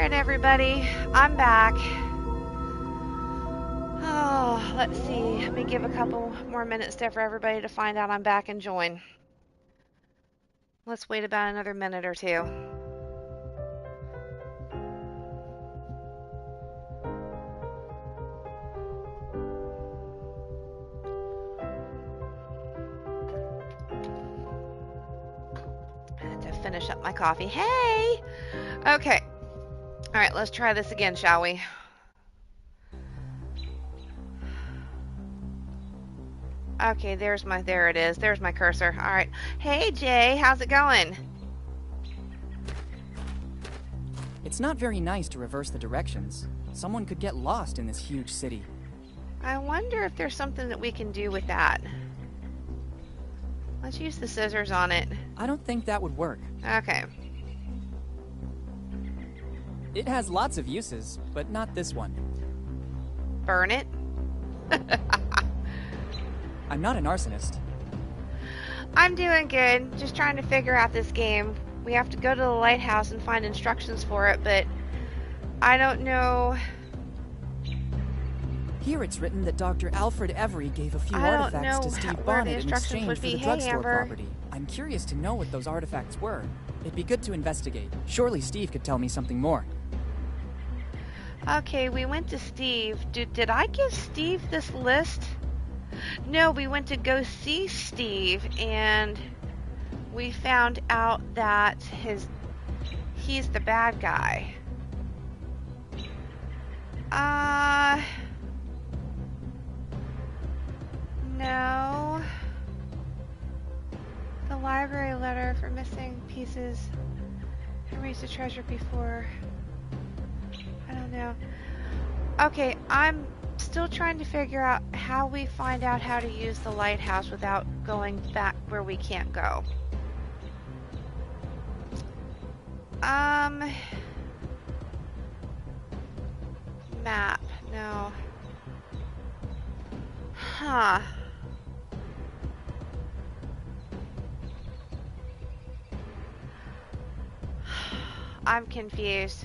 Alright, everybody. I'm back. Oh, let's see. Let me give a couple more minutes there for everybody to find out I'm back and join. Let's wait about another minute or two. I have to finish up my coffee. Hey! Okay. Alright, let's try this again, shall we? Okay, there it is. There's my cursor. Alright. Hey, Jay, how's it going? It's not very nice to reverse the directions. Someone could get lost in this huge city. I wonder if there's something that we can do with that. Let's use the scissors on it. I don't think that would work. Okay. It has lots of uses, but not this one. Burn it? I'm not an arsonist. I'm doing good. Just trying to figure out this game. We have to go to the lighthouse and find instructions for it, but I don't know. Here it's written that Dr. Alfred Every gave a few artifacts to Steve Bonnet in exchange for the drugstore property. I'm curious to know what those artifacts were. It'd be good to investigate. Surely Steve could tell me something more. Okay, we went to Steve. Did I give Steve this list? No, we went to go see Steve, and we found out that he's the bad guy. No. The library letter for missing pieces. Who reached the treasure before? I don't know. Okay, I'm still trying to figure out how we find out how to use the lighthouse without going back where we can't go. Map. No. Huh. I'm confused.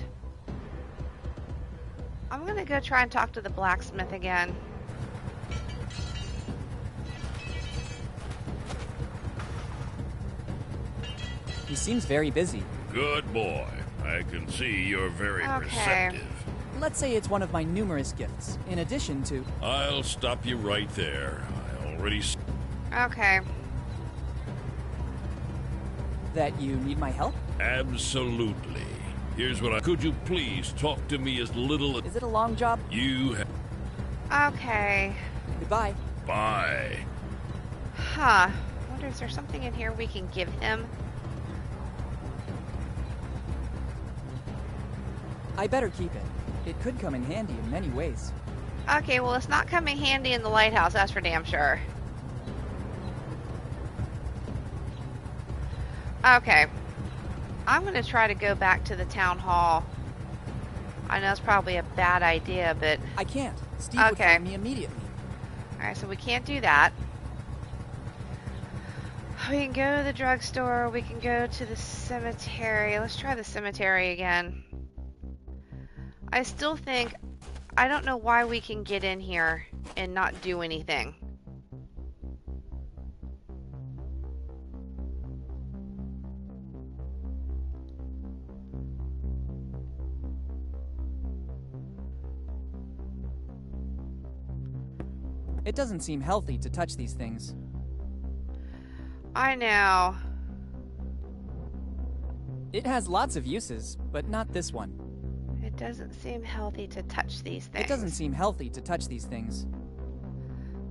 I'm gonna go try and talk to the blacksmith again. He seems very busy. Good boy. I can see you're very receptive. Let's say it's one of my numerous gifts, in addition to... I'll stop you right there. I already... Okay. That you need my help? Absolutely. Here's what Could you please talk to me as little... Is it a long job? You Okay. Goodbye. Bye. Huh. I wonder, is there something in here we can give him? I better keep it. It could come in handy in many ways. Okay, well, it's not coming handy in the lighthouse, that's for damn sure. Okay. I'm going to try to go back to the town hall. I know it's probably a bad idea, but... I can't. Steve would find me immediately. Alright, so we can't do that. We can go to the drugstore. We can go to the cemetery. Let's try the cemetery again. I still think... I don't know why we can get in here and not do anything. It doesn't seem healthy to touch these things. I know. It has lots of uses, but not this one. It doesn't seem healthy to touch these things. It doesn't seem healthy to touch these things.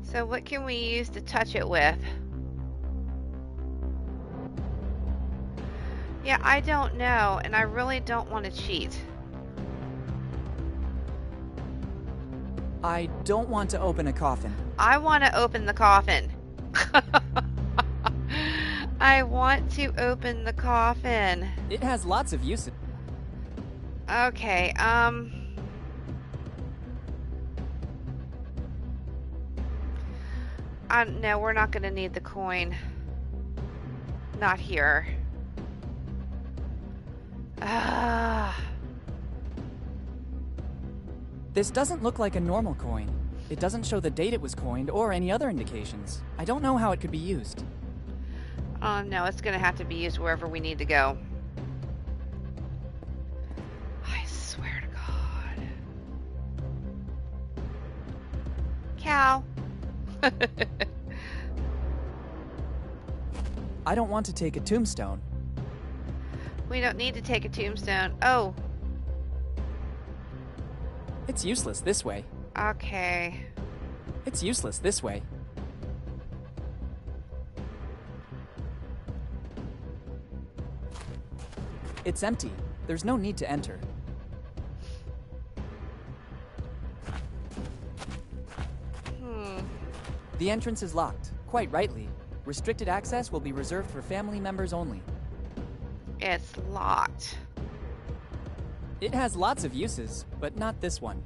So what can we use to touch it with? Yeah, I don't know, and I really don't want to cheat. I don't want to open a coffin. I want to open the coffin. I want to open the coffin. It has lots of uses. Okay, no, we're not going to need the coin. Not here. This doesn't look like a normal coin. It doesn't show the date it was coined or any other indications. I don't know how it could be used. No, it's gonna have to be used wherever we need to go. I swear to God. Cow. I don't want to take a tombstone. We don't need to take a tombstone. Oh. It's useless this way. Okay. It's useless this way. It's empty. There's no need to enter. The entrance is locked, quite rightly. Restricted access will be reserved for family members only. It's locked. It has lots of uses, but not this one.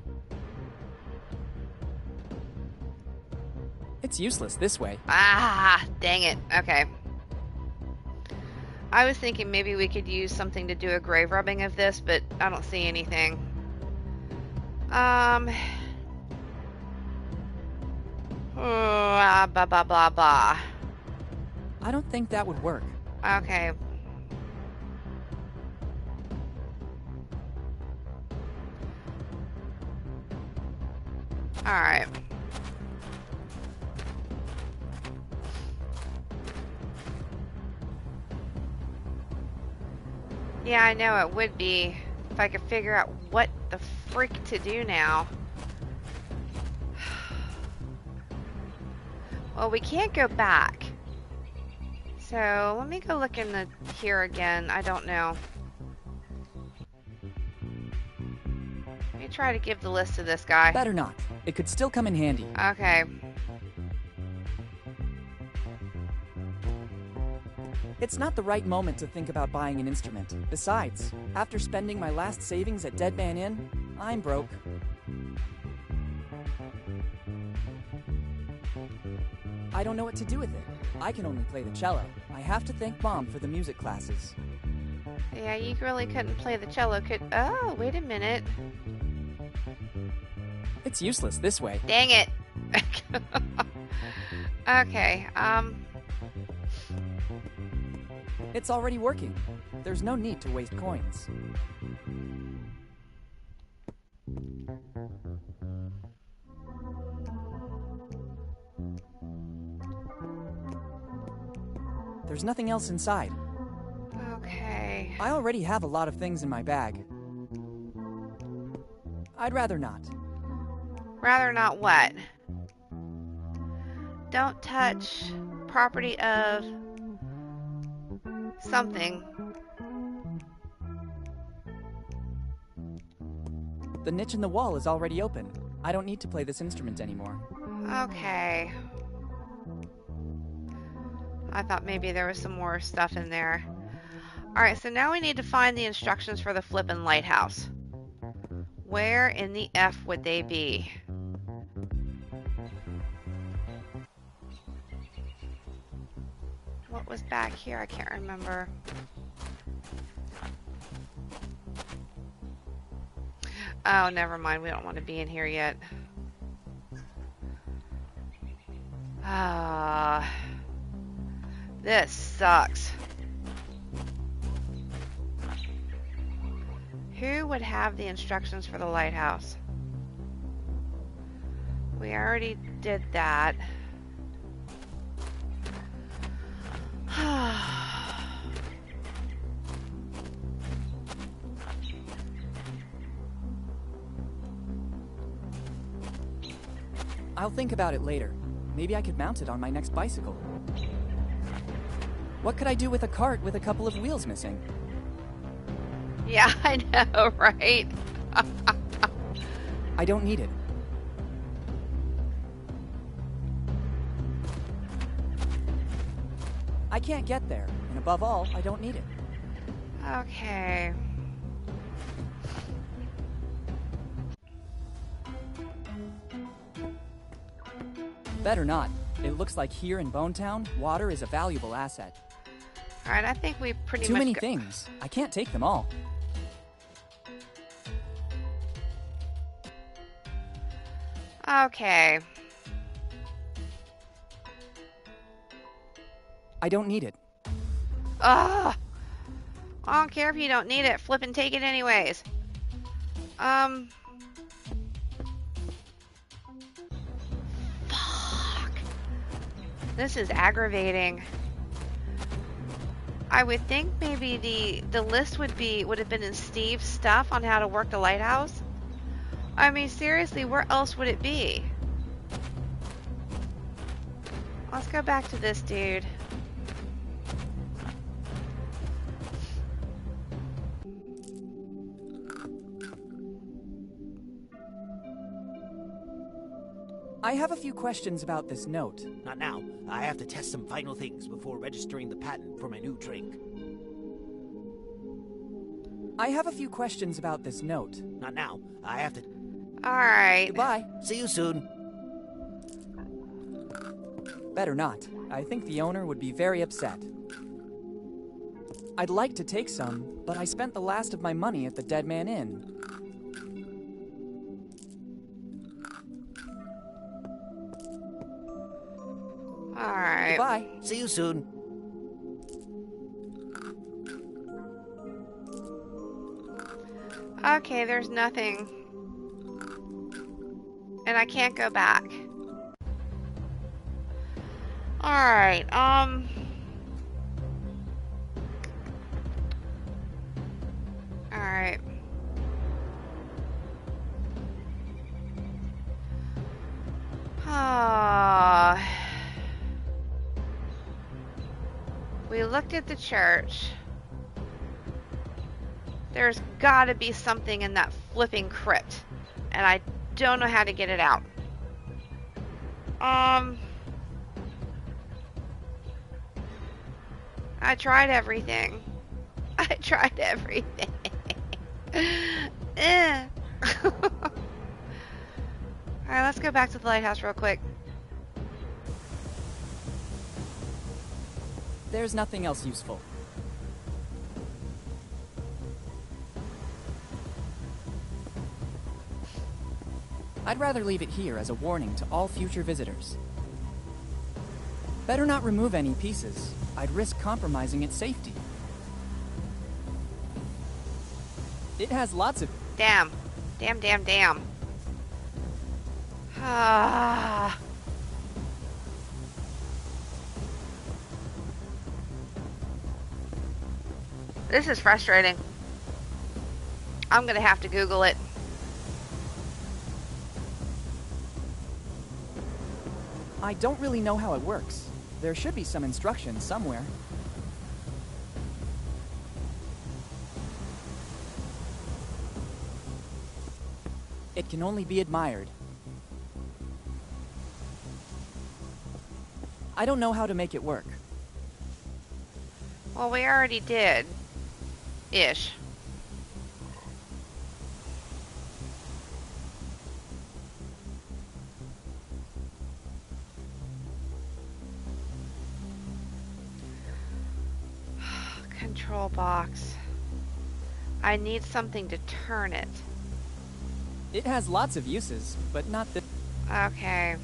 It's useless this way. Ah, dang it. Okay. I was thinking maybe we could use something to do a grave rubbing of this, but I don't see anything. Blah, blah, blah, blah. I don't think that would work. Okay. Alright. Yeah, I know it would be if I could figure out what the freak to do now. Well, we can't go back. So, let me go look in the here again. I don't know. Let me try to give the list to this guy. Better not. It could still come in handy. Okay. It's not the right moment to think about buying an instrument. Besides, after spending my last savings at Dead Man Inn, I'm broke. I don't know what to do with it. I can only play the cello. I have to thank Mom for the music classes. Yeah, you really couldn't play the cello, could... Oh, wait a minute. It's useless this way. Dang it. Okay, It's already working. There's no need to waste coins. There's nothing else inside. Okay. I already have a lot of things in my bag. I'd rather not. Rather not what? Don't touch property of something. The niche in the wall is already open. I don't need to play this instrument anymore. Okay. I thought maybe there was some more stuff in there. Alright, so now we need to find the instructions for the flippin' lighthouse. Where in the F would they be? What was back here? I can't remember. Oh, never mind. We don't want to be in here yet. Ah, this sucks. Who would have the instructions for the lighthouse? We already did that. I'll think about it later. Maybe I could mount it on my next bicycle. What could I do with a cart with a couple of wheels missing? Yeah, I know, right? I don't need it. I can't get there, and above all, I don't need it. Okay. Better not. It looks like here in Bonetown, water is a valuable asset. Alright, I think we pretty much... Too many things. I can't take them all. Okay. I don't need it. Ugh. I don't care if you don't need it. Flip and take it anyways. Fuck. This is aggravating. I would think maybe the list would have been in Steve's stuff on how to work the lighthouse. I mean, seriously, where else would it be? Let's go back to this dude. I have a few questions about this note. Not now. I have to test some final things before registering the patent for my new drink. I have a few questions about this note. Not now. I have to... Alright. Goodbye. See you soon. Better not. I think the owner would be very upset. I'd like to take some, but I spent the last of my money at the Dead Man Inn. Alright. Goodbye. See you soon. Okay, there's nothing. And I can't go back. Alright, Alright. We looked at the church. There's gotta be something in that flipping crypt. And I don't know how to get it out. I tried everything. I tried everything. Alright, let's go back to the lighthouse real quick. There's nothing else useful. I'd rather leave it here as a warning to all future visitors. Better not remove any pieces. I'd risk compromising its safety. It has lots of... Damn. Damn, damn, damn. Ah. This is frustrating. I'm gonna have to Google it. I don't really know how it works. There should be some instructions somewhere. It can only be admired. I don't know how to make it work. Well, we already did. Ish. Control box. I need something to turn it. It has lots of uses, but not this. Okay.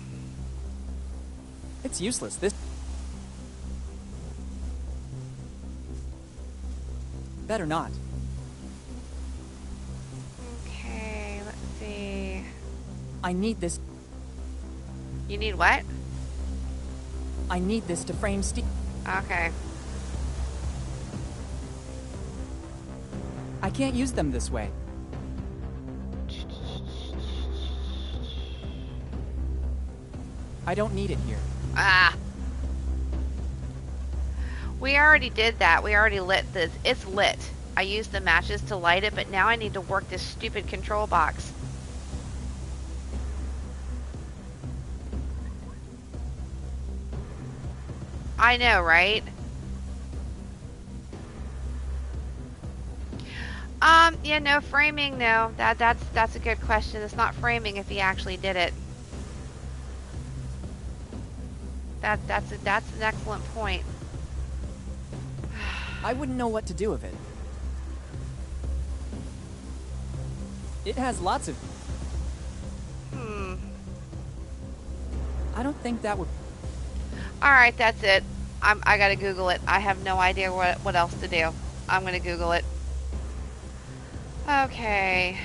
It's useless. This. Better not. Okay, let's see. I need this. You need what? I need this to frame Steve. Okay. I can't use them this way. I don't need it here. Ah. We already did that. We already lit this. It's lit. I used the matches to light it, but now I need to work this stupid control box. I know, right? Yeah, no framing, no. That's a good question. It's not framing if he actually did it. That's an excellent point. I wouldn't know what to do with it. It has lots of... I don't think that would... Alright, that's it. I gotta Google it. I have no idea what else to do. I'm gonna Google it. Okay.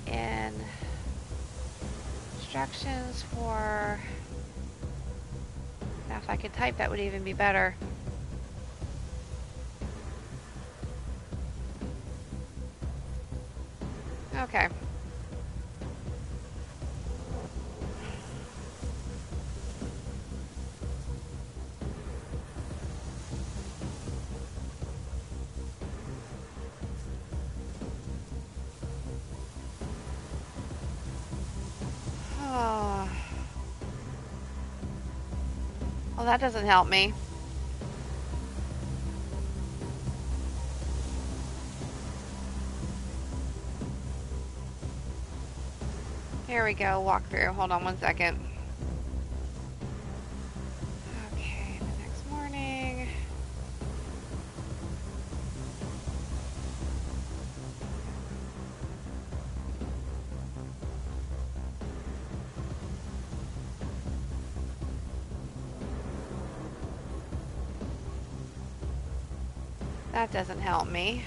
And instructions for... Now if I could type, that would even be better. Okay. Oh. Well, that doesn't help me. Here we go, walk through. Hold on one second. Okay, the next morning. That doesn't help me.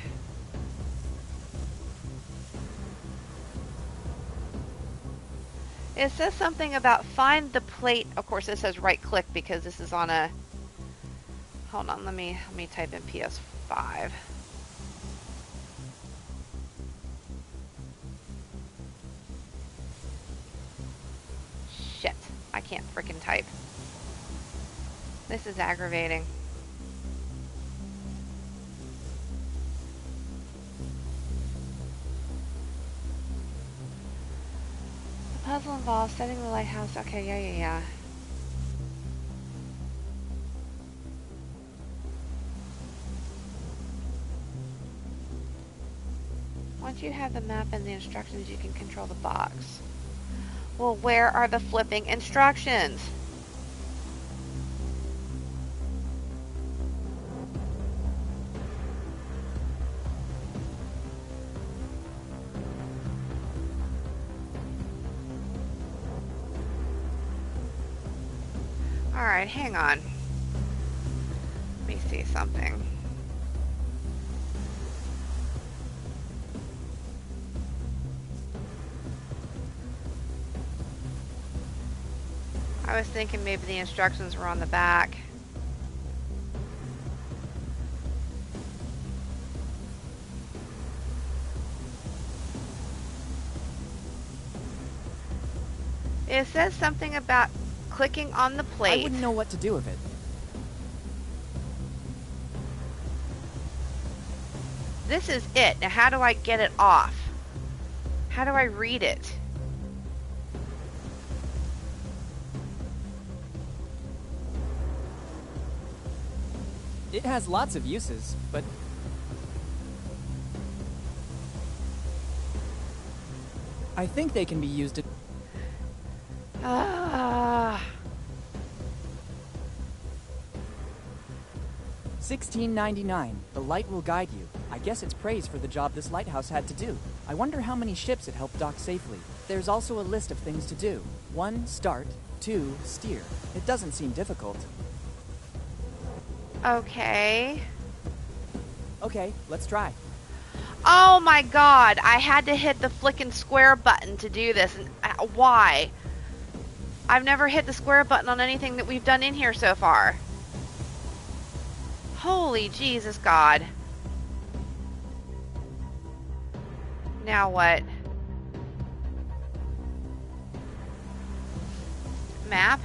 It says something about find the plate. Of course, it says right click because this is on a... Hold on, let me type in PS5. Shit, I can't frickin' type. This is aggravating. Puzzle involves setting the lighthouse. Okay, yeah. Once you have the map and the instructions, you can control the box. Well, where are the flipping instructions? Alright, hang on. Let me see something. I was thinking maybe the instructions were on the back. It says something about clicking on the plate. I wouldn't know what to do with it. This is it. Now how do I get it off? How do I read it? It has lots of uses, but... I think they can be used to... 1699. The light will guide you. I guess it's praise for the job this lighthouse had to do. I wonder how many ships it helped dock safely. There's also a list of things to do. 1, start. 2, steer. It doesn't seem difficult. Okay. Okay, let's try. Oh my god, I had to hit the flickin' square button to do this. And why? I've never hit the square button on anything that we've done in here so far. Holy Jesus God. Now what? Map?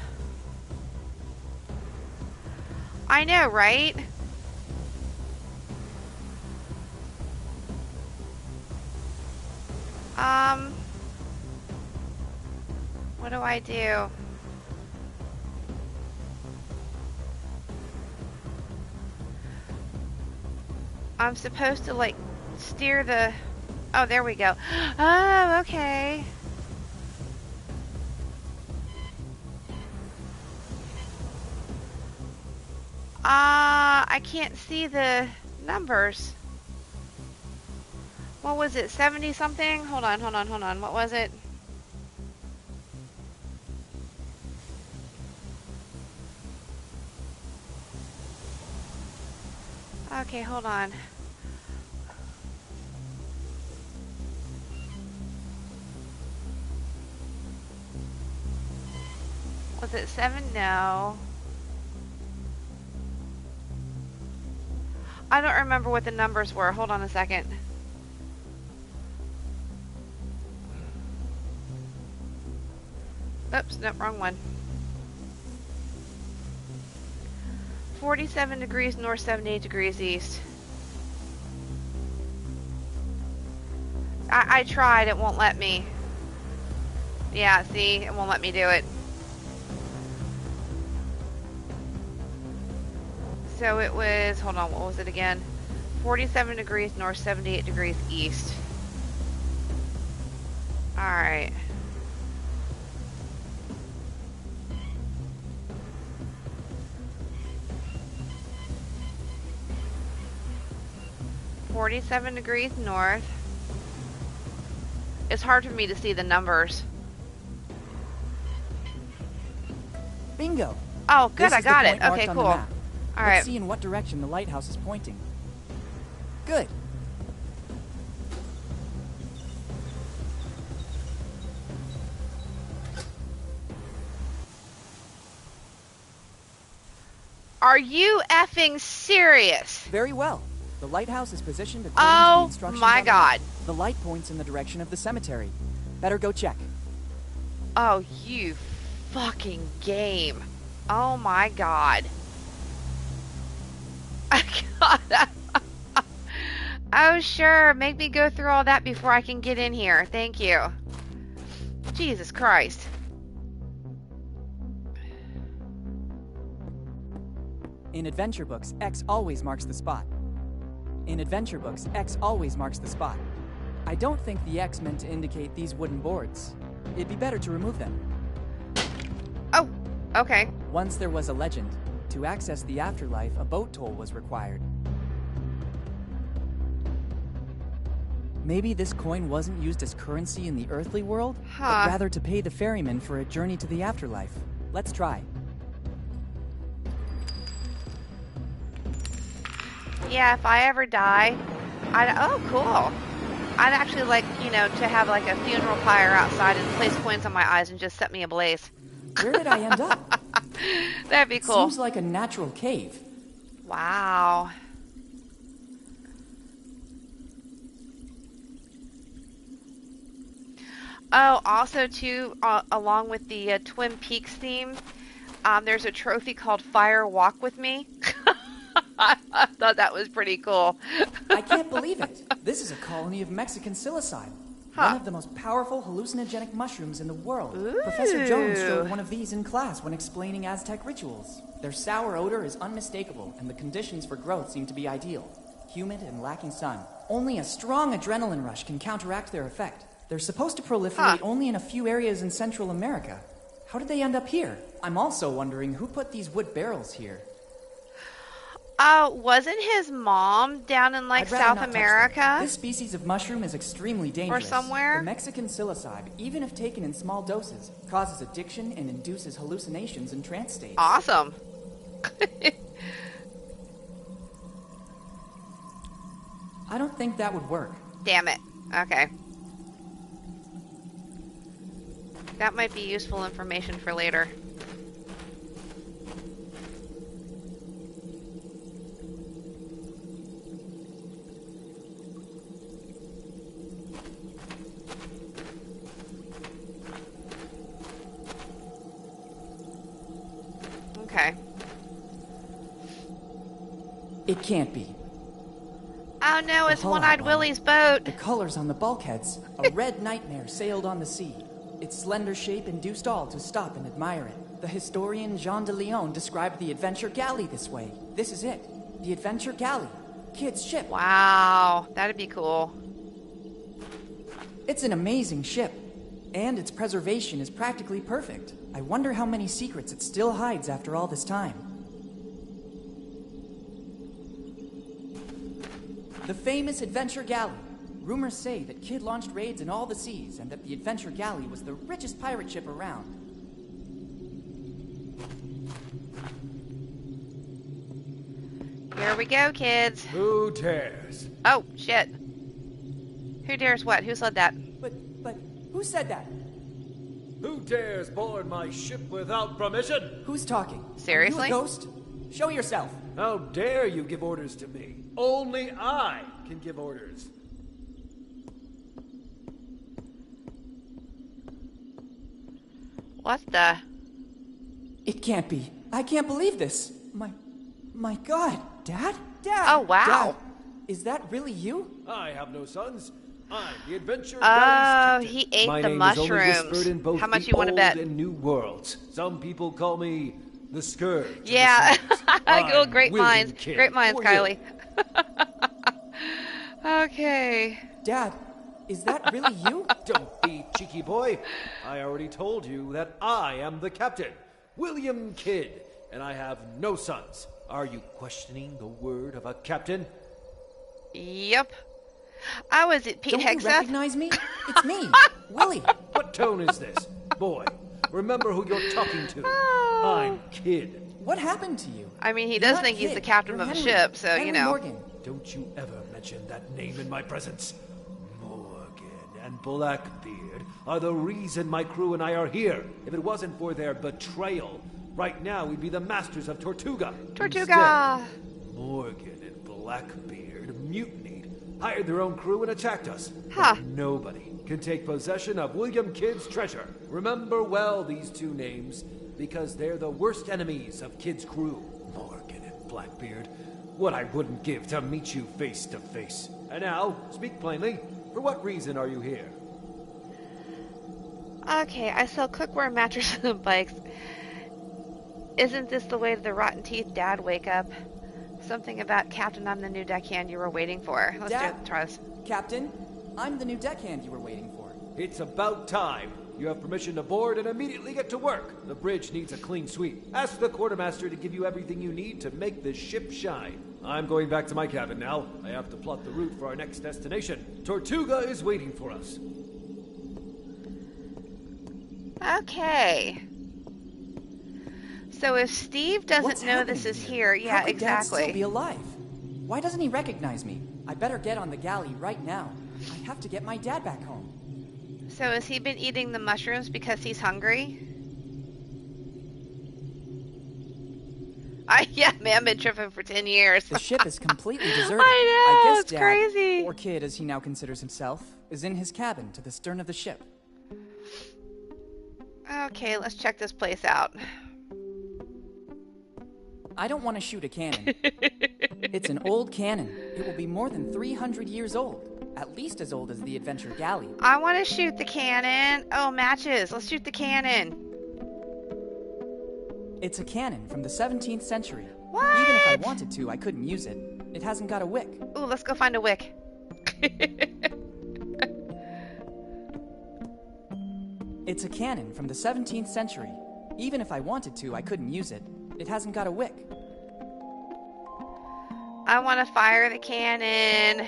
I know, right? What do I do? I'm supposed to, like, steer the... Oh, there we go. Oh, okay. I can't see the numbers. What was it, 70 something? Hold on. What was it? Okay, hold on. Was it 7? No. I don't remember what the numbers were. Hold on a second. Oops, nope, wrong one. 47 degrees north, 78 degrees east. I tried, it won't let me. Yeah, see, it won't let me do it. So it was, hold on, what was it again? 47 degrees north, 78 degrees east. Alright. $47 degrees north. It's hard for me to see the numbers. Bingo! Oh, good, I got it. Okay, cool. All right. Let's see in what direction the lighthouse is pointing. Good. Are you effing serious? Very well. The lighthouse is positioned according to the instructions. Oh my God. The light points in the direction of the cemetery. Better go check. Oh, you fucking game. Oh my God. Oh, sure. Make me go through all that before I can get in here. Thank you. Jesus Christ. In adventure books, X always marks the spot. In adventure books, X always marks the spot. I don't think the X meant to indicate these wooden boards. It'd be better to remove them. Oh, okay. Once there was a legend. To access the afterlife, a boat toll was required. Maybe this coin wasn't used as currency in the earthly world, but rather to pay the ferryman for a journey to the afterlife. Let's try. Yeah, if I ever die, oh, cool. I'd actually like, you know, to have like a funeral pyre outside and place coins on my eyes and just set me ablaze. Where did I end up? That'd be cool. Seems like a natural cave. Wow. Oh, also too, along with the Twin Peaks theme, there's a trophy called Fire Walk With Me. I thought that was pretty cool. I can't believe it. This is a colony of Mexican psilocybin. One of the most powerful hallucinogenic mushrooms in the world. Ooh. Professor Jones showed one of these in class when explaining Aztec rituals. Their sour odor is unmistakable, and the conditions for growth seem to be ideal. Humid and lacking sun. Only a strong adrenaline rush can counteract their effect. They're supposed to proliferate only in a few areas in Central America. How did they end up here? I'm also wondering who put these wood barrels here. Wasn't his mom down in like South America? This species of mushroom is extremely dangerous. Or somewhere? The Mexican psilocybin, even if taken in small doses, causes addiction and induces hallucinations and trance states. Awesome. I don't think that would work. Damn it. Okay. That might be useful information for later. Okay. It can't be. Oh no, it's One-Eyed Willy's boat. The colors on the bulkheads. A red nightmare sailed on the sea. Its slender shape induced all to stop and admire it. The historian Jean de Leon described the adventure galley this way. This is it. The adventure galley. Kid's ship. Wow, that'd be cool. It's an amazing ship. And its preservation is practically perfect. I wonder how many secrets it still hides after all this time. The famous adventure galley. Rumors say that Kid launched raids in all the seas and that the adventure galley was the richest pirate ship around. Here Here we go, kids. Who dares? Oh, shit. Who dares what? Who said that? But, who said that? Who dares board my ship without permission? Who's talking? Seriously? Are you a ghost? Show yourself. How dare you give orders to me? Only I can give orders. What the? It can't be. I can't believe this. My God. Dad? Dad! Oh, wow. Dad, is that really you? I have no sons. I'm the adventure Oh, galley's captain. he ate My the name is only mushrooms. whispered in both How much the you want to old bet? and new worlds. Some people call me the Scourge. of the Yeah. Sands. Cool, I'm great William minds. Kidd. Great minds, Who are Kylie. you? Okay. Dad, is that really you? Don't be cheeky, boy. I already told you that I am the captain, William Kidd, and I have no sons. Are you questioning the word of a captain? Yep. I was it Pete Don't you Hegseth. recognize me? It's me, Willy. What tone is this? Boy, remember who you're talking to. Oh. I'm Kidd. What happened to you? I mean, he You're does not think he's Kidd. the captain You're of a Henry. ship, so, Henry you know. Morgan. Don't you ever mention that name in my presence. Morgan and Blackbeard are the reason my crew and I are here. If it wasn't for their betrayal, right now we'd be the masters of Tortuga. Tortuga! Instead, Morgan and Blackbeard mutinied, hired their own crew and attacked us. Huh. But nobody can take possession of William Kidd's treasure. Remember well these two names, because they're the worst enemies of Kidd's crew. Morgan and Blackbeard. What I wouldn't give to meet you face to face. And now, speak plainly. For what reason are you here? Okay, I sell cookware, mattresses, and bikes. Isn't this the way to the Rotten Teeth Dad wake up? Something about Captain, I'm the new deckhand you were waiting for. Let's Dad. try this. Captain, I'm the new deckhand you were waiting for. It's about time. You have permission to board and immediately get to work. The bridge needs a clean sweep. Ask the quartermaster to give you everything you need to make this ship shine. I'm going back to my cabin now. I have to plot the route for our next destination. Tortuga is waiting for us. Okay. So if Steve doesn't What's know this happening is here, yeah, How could Dad exactly. still be alive? Why doesn't he recognize me? I better get on the galley right now. I have to get my dad back home. So has he been eating the mushrooms because he's hungry? Yeah, man, been tripping for 10 years. The ship is completely deserted. I know, guess it's Dad, crazy. or Kidd as he now considers himself, is in his cabin to the stern of the ship. Okay, let's check this place out. I don't want to shoot a cannon. It's an old cannon. It will be more than 300 years old. At least as old as the Adventure Galley. I want to shoot the cannon. Oh, matches. Let's shoot the cannon. It's a cannon from the 17th century. What? Even if I wanted to, I couldn't use it. It hasn't got a wick. Ooh, let's go find a wick. It's a cannon from the 17th century. Even if I wanted to, I couldn't use it. It hasn't got a wick. I want to fire the cannon.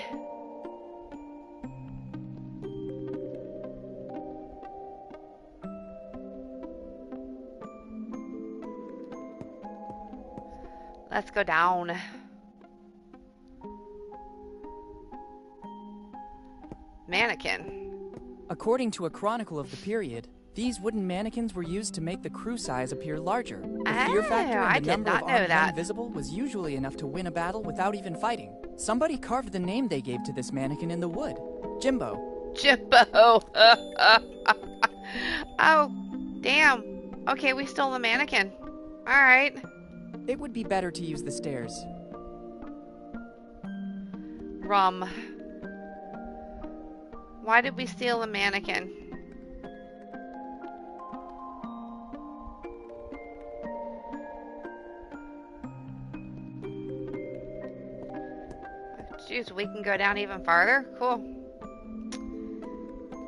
Let's go down. Mannequin. According to a chronicle of the period, these wooden mannequins were used to make the crew size appear larger. The fear factor I and the did number not of know armed men that. visible was usually enough to win a battle without even fighting. Somebody carved the name they gave to this mannequin in the wood. Jimbo. Jimbo. Oh, damn. Okay, we stole the mannequin. Alright. It would be better to use the stairs. Rum. Why did we steal the mannequin? Jeez, we can go down even farther? Cool.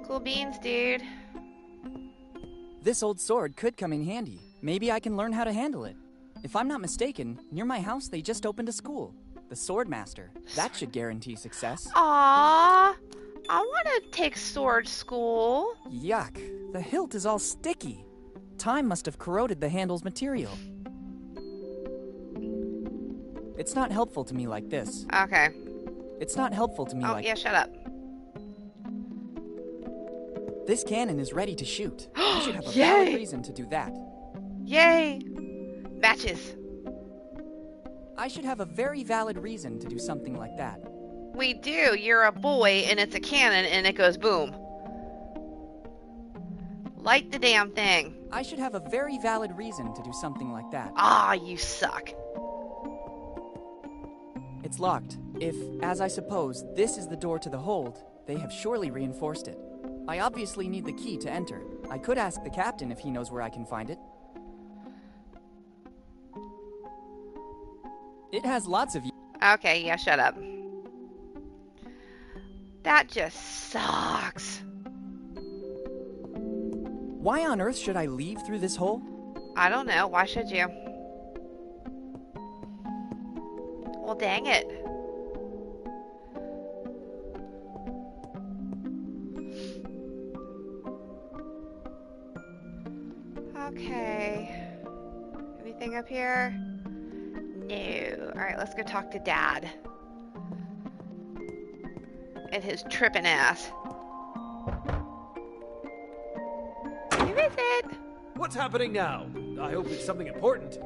Cool beans, dude. This old sword could come in handy. Maybe I can learn how to handle it. If I'm not mistaken, near my house they just opened a school. The Sword Master. That should guarantee success. Aww. I want to take sword school. Yuck. The hilt is all sticky. Time must have corroded the handle's material. It's not helpful to me like this. Okay. It's not helpful to me like... Oh, yeah, shut up. This cannon is ready to shoot. I should have a Yay! valid reason to do that. Yay! Matches. I should have a very valid reason to do something like that. We do. You're a boy, and it's a cannon, and it goes boom. Light the damn thing. I should have a very valid reason to do something like that. Ah, you suck. It's locked. If, as I suppose, this is the door to the hold, they have surely reinforced it. I obviously need the key to enter. I could ask the captain if he knows where I can find it. It has lots of... Okay, yeah, shut up. That just sucks. Why on earth should I leave through this hole? I don't know. Why should you? Well, dang it. Okay. Anything up here? No. Alright, let's go talk to Dad. And his trippin' ass. Who is it? What's happening now? I hope it's something important.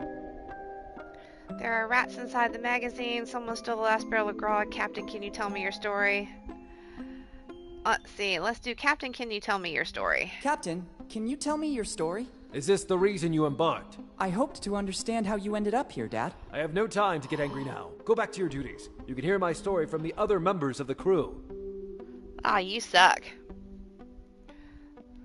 There are rats inside the magazine. Someone stole the last barrel of grog. Captain, can you tell me your story? Let's see. Let's do Captain, can you tell me your story? Captain, can you tell me your story? Is this the reason you embarked? I hoped to understand how you ended up here, Dad. I have no time to get angry now. Go back to your duties. You can hear my story from the other members of the crew. Ah, you suck.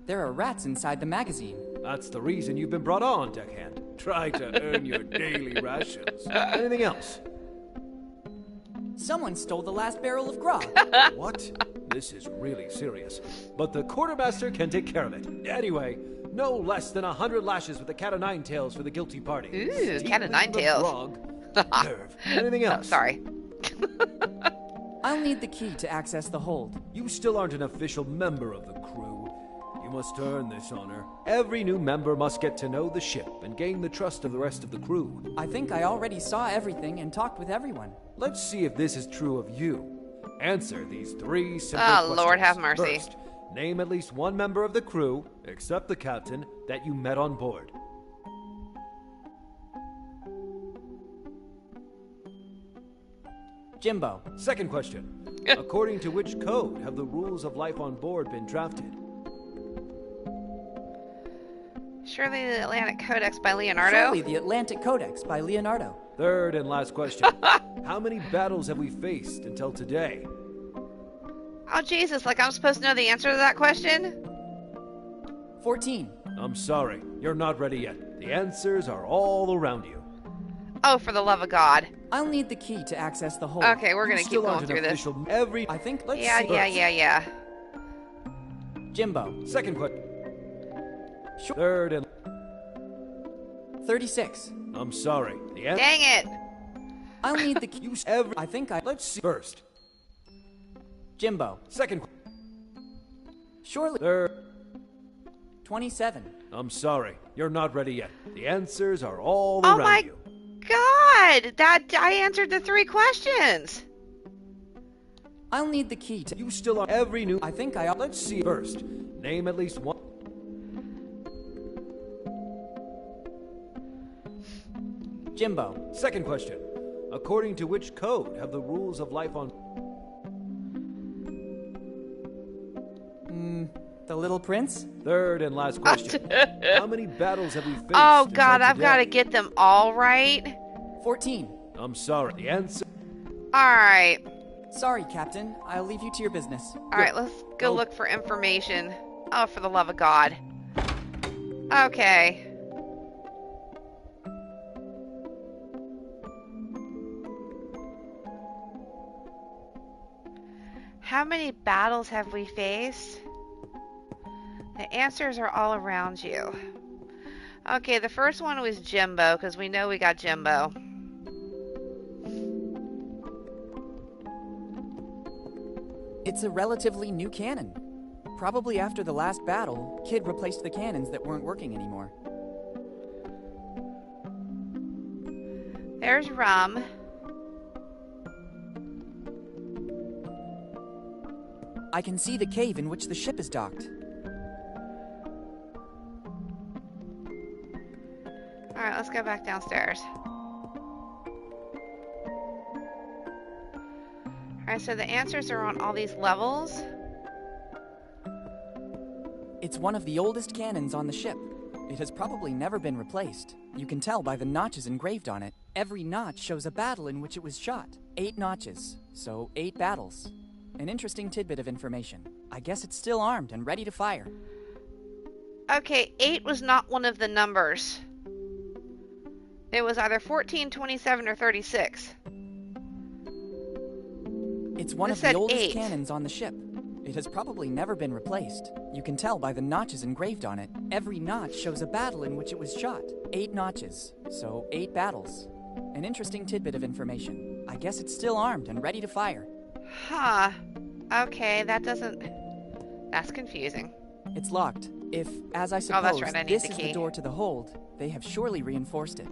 There are rats inside the magazine. That's the reason you've been brought on, deckhand. Try to earn your daily rations. Anything else? Someone stole the last barrel of grog. What? This is really serious. But the quartermaster can take care of it. Anyway, no less than 100 lashes with a cat o' nine tails for the guilty party. Ooh, cat o' nine tails. Nerve. Anything else? Oh, sorry. I'll need the key to access the hold. You still aren't an official member of the crew. You must earn this honor. Every new member must get to know the ship and gain the trust of the rest of the crew. I think I already saw everything and talked with everyone. Let's see if this is true of you. Answer these 3 simple questions. Oh, Lord have mercy. First, name at least one member of the crew, except the captain, that you met on board. Jimbo. Second question. According to which code have the rules of life on board been drafted? Surely the Atlantic Codex by Leonardo? Surely the Atlantic Codex by Leonardo. Third and last question. How many battles have we faced until today? Oh, Jesus, like I'm supposed to know the answer to that question? 14. I'm sorry, you're not ready yet. The answers are all around you. Oh, for the love of God. I'll need the key to access the hold. Okay, we're gonna keep Still going aren't through an this. official I think... Let's Yeah, see yeah. first. Jimbo. Second question. Sure. Third and... 36. I'm sorry. The answer... Dang it. I'll need the key. I think I... Let's see first. Jimbo. Second... Surely... Third... 27. I'm sorry. You're not ready yet. The answers are all Oh around my you. God. I answered the 3 questions. I'll need the key to... You still are every new... I think I... Let's see first. Name at least one... Jimbo. Second question. According to which code have the rules of life on... The Little Prince? Third and last question. How many battles have we faced? Oh God, until I've got to today? get them all right. 14. I'm sorry. The answer... Alright. Sorry, Captain. I'll leave you to your business. Alright, let's go look for information. Oh, for the love of God. Okay. How many battles have we faced? The answers are all around you. Okay, the first one was Jimbo, because we know we got Jimbo. It's a relatively new cannon. Probably after the last battle, Kid replaced the cannons that weren't working anymore. There's rum. I can see the cave in which the ship is docked. Alright, let's go back downstairs. Alright, so the answers are on all these levels. It's one of the oldest cannons on the ship. It has probably never been replaced. You can tell by the notches engraved on it. Every notch shows a battle in which it was shot. 8 notches, so 8 battles. An interesting tidbit of information. I guess it's still armed and ready to fire. Okay, 8 was not one of the numbers. It was either 14, 27, or 36. It's one of the oldest cannons on the ship. It has probably never been replaced. You can tell by the notches engraved on it. Every notch shows a battle in which it was shot. 8 notches, so 8 battles. An interesting tidbit of information. I guess it's still armed and ready to fire. Huh. Okay, that's confusing. It's locked. If, as I suppose, that's right, this is the door to the hold, they have surely reinforced it.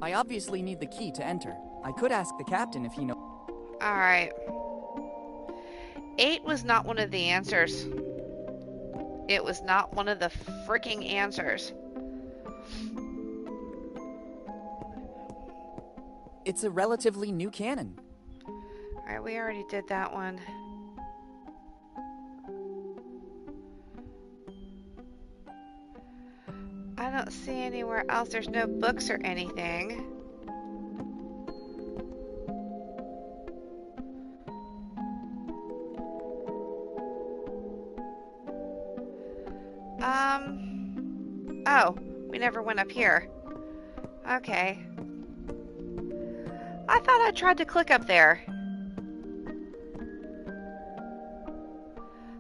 I obviously need the key to enter. I could ask the captain if he knows. Alright. 8 was not one of the answers. It was not one of the freaking answers. It's a relatively new cannon. Alright, we already did that one. I don't see anywhere else. There's no books or anything. Oh, we never went up here. Okay. I thought I tried to click up there.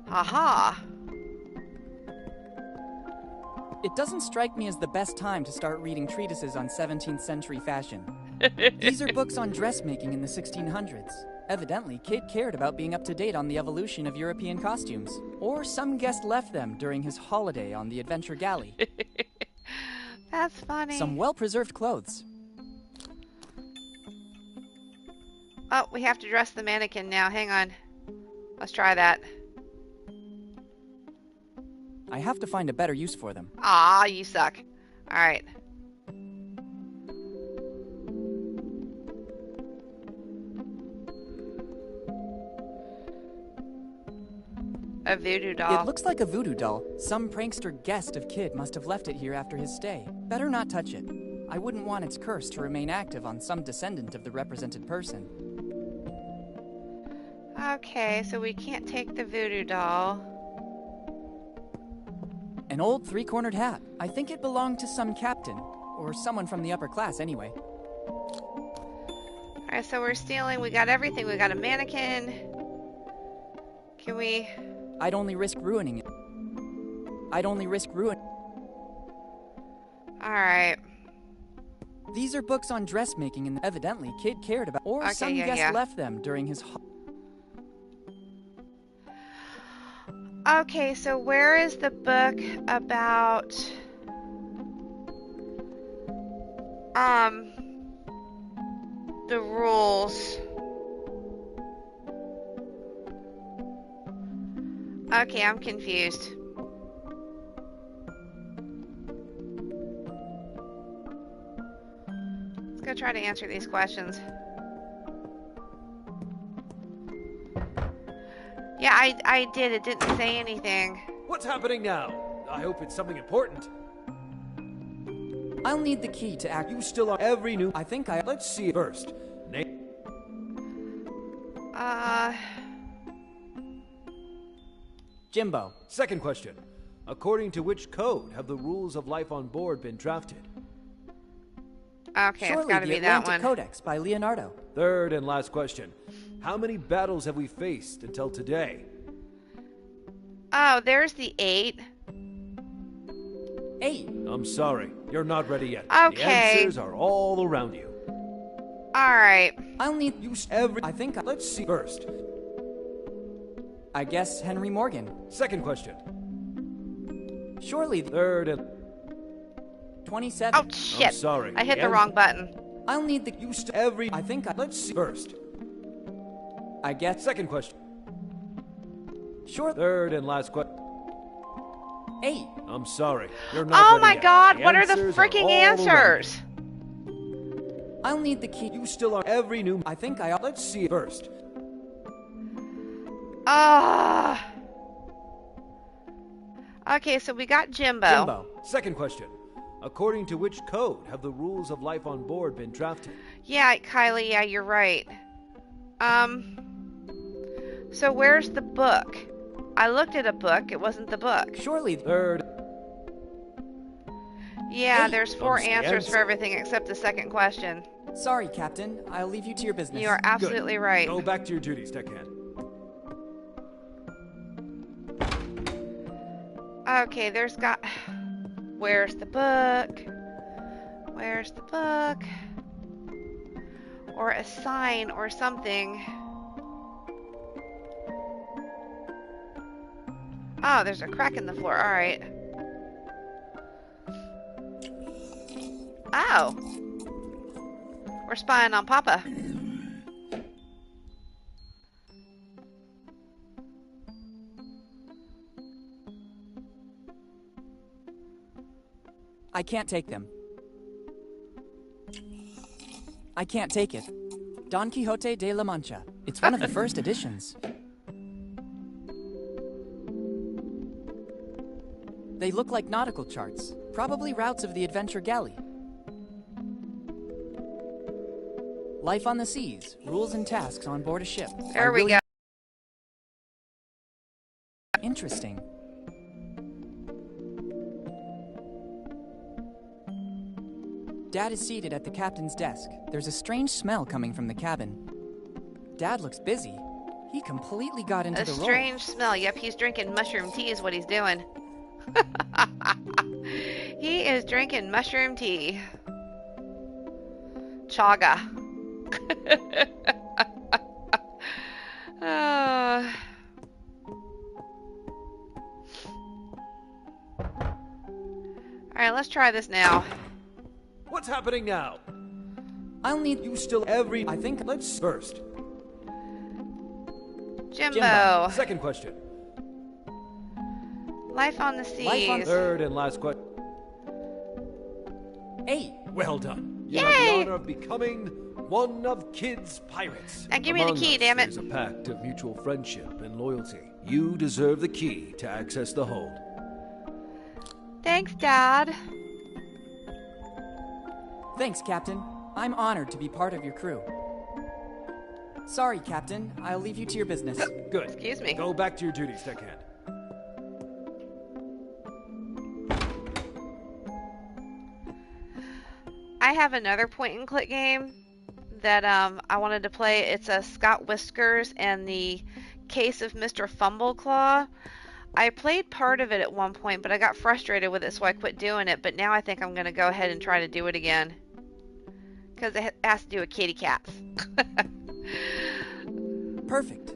Aha! It doesn't strike me as the best time to start reading treatises on 17th century fashion. These are books on dressmaking in the 1600s. Evidently, Kid cared about being up to date on the evolution of European costumes. Or some guest left them during his holiday on the Adventure Galley. That's funny. Some well-preserved clothes. Oh, we have to dress the mannequin now. Hang on. Let's try that. I have to find a better use for them. Ah, you suck. Alright. A voodoo doll. It looks like a voodoo doll. Some prankster guest of Kid must have left it here after his stay. Better not touch it. I wouldn't want its curse to remain active on some descendant of the represented person. Okay, so we can't take the voodoo doll. An old 3-cornered hat. I think it belonged to some captain. Or someone from the upper class, anyway. Alright, so we're stealing. We got everything. We got a mannequin. Can we... I'd only risk ruining it. Alright. These are books on dressmaking and evidently Kid cared about. Or some guest left them during his... Okay, so where is the book about... the rules? Okay, I'm confused. Let's go try to answer these questions. Yeah, I did. It didn't say anything. What's happening now? I hope it's something important. I'll need the key to act. You still are every new... I think I... Let's see first. Jimbo. Second question. According to which code have the rules of life on board been drafted? Okay, surely it's gotta the be that Atlantic one. Codex by Leonardo. Third and last question. How many battles have we faced until today? Oh, there's the 8. 8. I'm sorry. You're not ready yet. Okay. The answers are all around you. Alright. I'll need... I think I... Let's see first. I guess Henry Morgan. Second question. Surely... Third and... 27. Oh, shit. I'm sorry. I hit the wrong button. I'll need the... I think I... Let's see first. I guess... Second question. Sure. Third and last question. 8. I'm sorry. You're not Oh ready my yet. God, The what are the answers freaking all answers? I'll need the key. around. You still are every new... I think I... Let's see it first. Ah. Okay, so we got Jimbo. Jimbo. Second question. According to which code have the rules of life on board been drafted? Yeah, Kylie, yeah, you're right. So where's the book? I looked at a book, it wasn't the book. Surely... Third. Yeah, 8. there's 4 Comes the answers for answer. everything except the second question. Sorry, Captain. I'll leave you to your business. You are absolutely Good. right. Go back to your duties, deckhand. Okay, there's got... Where's the book? Where's the book? Or a sign or something. Oh, there's a crack in the floor. Alright. Oh. We're spying on Papa. I can't take them. I can't take it. Don Quixote de la Mancha. It's one of the first editions. They look like nautical charts. Probably routes of the adventure galley. Life on the seas. Rules and tasks on board a ship. There we go. Interesting. Dad is seated at the captain's desk. There's a strange smell coming from the cabin. Dad looks busy. He completely got into the role. A strange smell. Yep, he's drinking mushroom tea is what he's doing. He is drinking mushroom tea. Chaga. Alright, let's try this now. What's happening now? I'll need You still every... I think Let's first. Jimbo. Second question. Life on the seas. Life on Third and last question. 8. Well done. You Yay! have the honor of becoming one of Kid's pirates. Now give me the Among key, us, damn it. There's a pact of mutual friendship and loyalty. You deserve the key to access the hold. Thanks, Dad. Thanks, Captain. I'm honored to be part of your crew. Sorry, Captain. I'll leave you to your business. Good. Excuse me. Go back to your duties, deckhand. I have another point-and-click game that I wanted to play. It's a Scott Whiskers and the Case of Mr. Fumbleclaw. I played part of it at one point, but I got frustrated with it, so I quit doing it. But now I think I'm going to go ahead and try to do it again. Because it has to do with kitty cats. Perfect.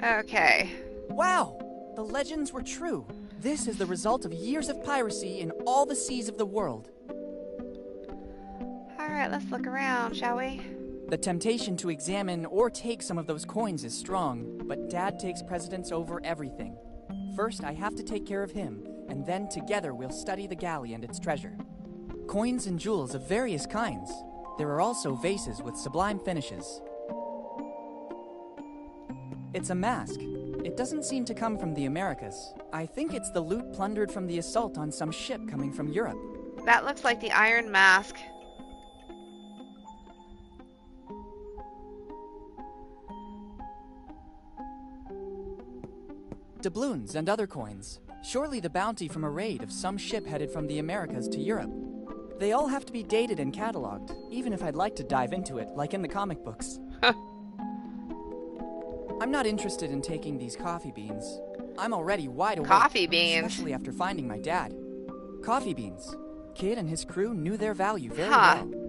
Okay. Wow! The legends were true. This is the result of years of piracy in all the seas of the world. Alright, let's look around, shall we? The temptation to examine or take some of those coins is strong, but Dad takes precedence over everything. First, I have to take care of him, and then together we'll study the galley and its treasure. Coins and jewels of various kinds. There are also vases with sublime finishes. It's a mask. It doesn't seem to come from the Americas. I think it's the loot plundered from the assault on some ship coming from Europe. That looks like the Iron Mask. Doubloons and other coins. Surely the bounty from a raid of some ship headed from the Americas to Europe. They all have to be dated and cataloged, even if I'd like to dive into it, like in the comic books. I'm not interested in taking these coffee beans. I'm already wide awake. Coffee beans? Especially after finding my dad. Coffee beans. Kid and his crew knew their value very Huh. well.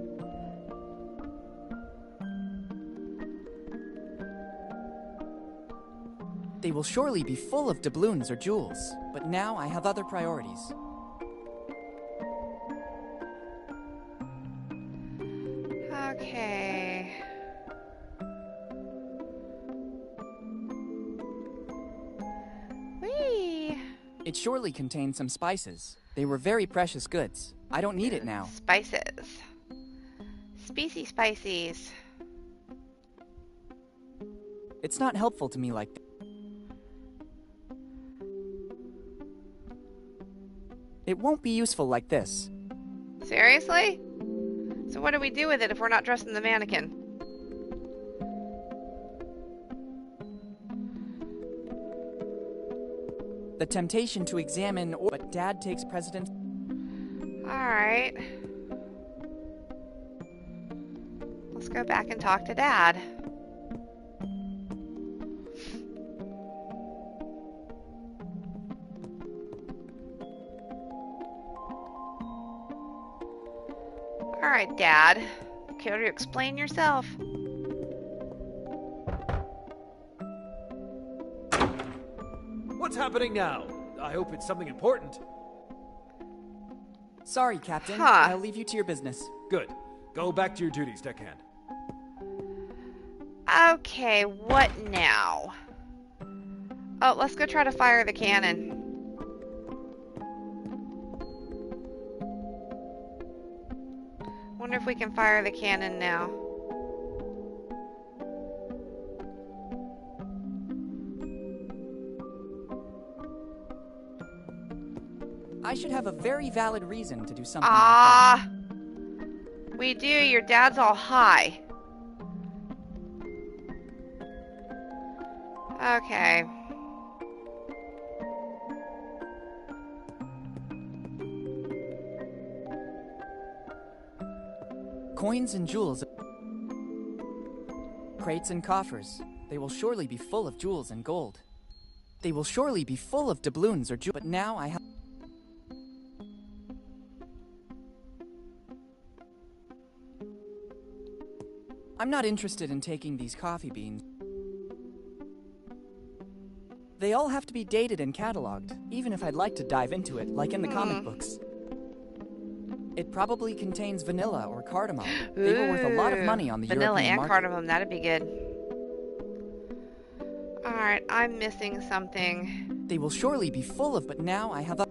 They will surely be full of doubloons or jewels, but now I have other priorities. Okay. It surely contained some spices. They were very precious goods. I don't need it now. Spices. Species spices. It's not helpful to me like that. It won't be useful like this. Seriously? So what do we do with it if we're not dressing the mannequin? The temptation to examine, but Dad takes precedence. Alright. Let's go back and talk to Dad. Alright, Dad. Care to explain yourself? What's happening now? I hope it's something important. Sorry, Captain. Huh. I'll leave you to your business. Good. Go back to your duties, deckhand. Okay, what now? Oh, let's go try to fire the cannon. Wonder if we can fire the cannon now. I should have a very valid reason to do something Ah, we do. Your dad's all high. Okay. Coins and jewels. Crates and coffers. They will surely be full of jewels and gold. They will surely be full of doubloons or jewels. But now I have... I'm not interested in taking these coffee beans. They all have to be dated and cataloged, even if I'd like to dive into it, like in the comic books. It probably contains vanilla or cardamom. They were worth a lot of money on the vanilla European and market. cardamom, that'd be good. Alright, I'm missing something. They will surely be full of, but now I have a...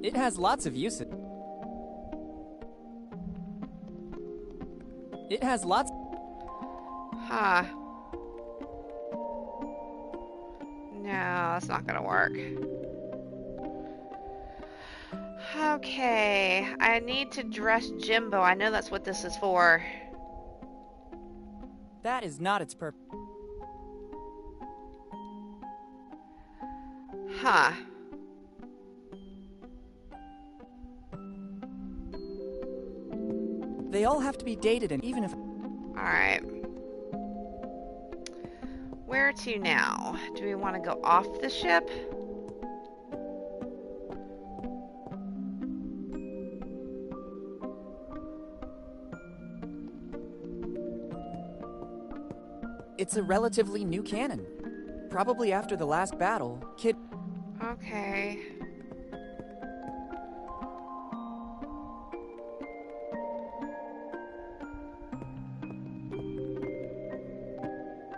It has lots of uses. It has lots... Huh. No, that's not gonna work. Okay, I need to dress Jimbo. I know that's what this is for. That is not its purpose. Huh. They all have to be dated, and even if... Alright. Where to now? Do we want to go off the ship? It's a relatively new cannon. Probably after the last battle, Kid... Okay.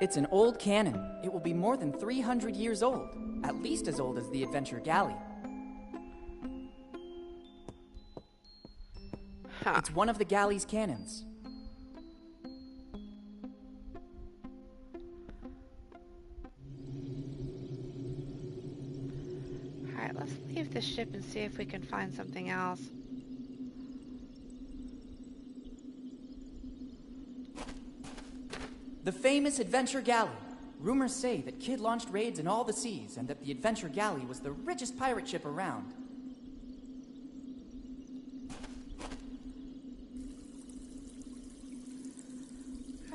It's an old cannon. It will be more than 300 years old. At least as old as the Adventure Galley. Huh. It's one of the galley's cannons. Alright, let's leave the ship and see if we can find something else. The famous Adventure Galley. Rumors say that Kid launched raids in all the seas and that the Adventure Galley was the richest pirate ship around.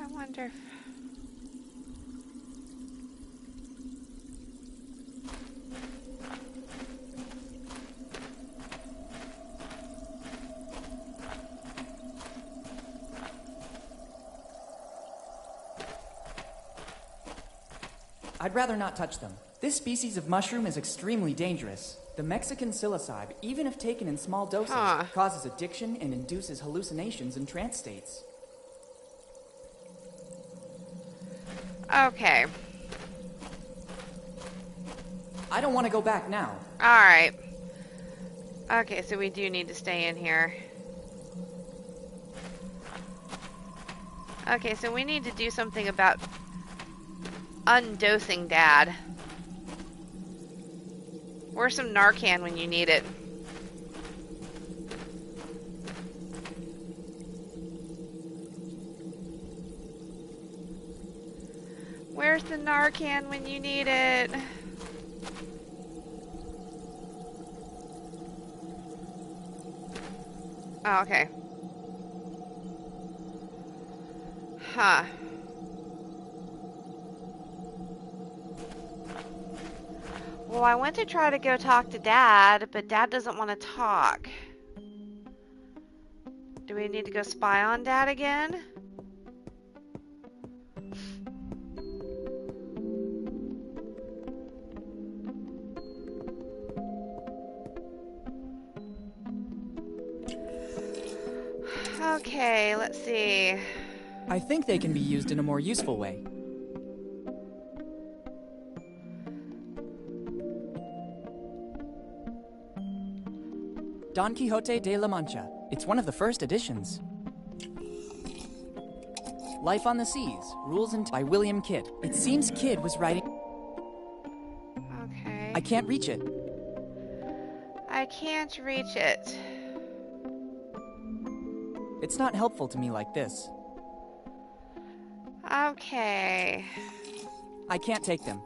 I wonder if... I'd rather not touch them. This species of mushroom is extremely dangerous. The Mexican psilocybe, even if taken in small doses, causes addiction and induces hallucinations and trance states. Okay. I don't want to go back now. Alright. Okay, so we do need to stay in here. Okay, so we need to do something about undosing Dad. Where's some Narcan when you need it? Where's the Narcan when you need it? Oh, okay. Huh. Well, I went to try to go talk to Dad, but Dad doesn't want to talk. Do we need to go spy on Dad again? Okay, let's see. I think they can be used in a more useful way. Don Quixote de la Mancha. It's one of the first editions. Life on the Seas, Rules and by William Kidd. It seems Kidd was writing... Okay. I can't reach it. I can't reach it. It's not helpful to me like this. Okay. I can't take them.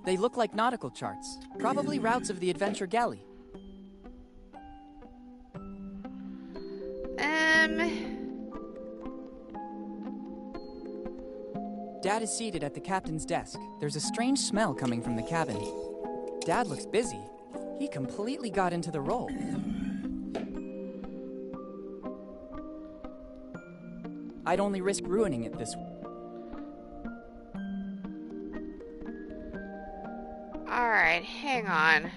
They look like nautical charts. Probably routes of the Adventure Galley. Dad is seated at the captain's desk. There's a strange smell coming from the cabin. Dad looks busy. He completely got into the role. I'd only risk ruining it this way. Alright, hang on.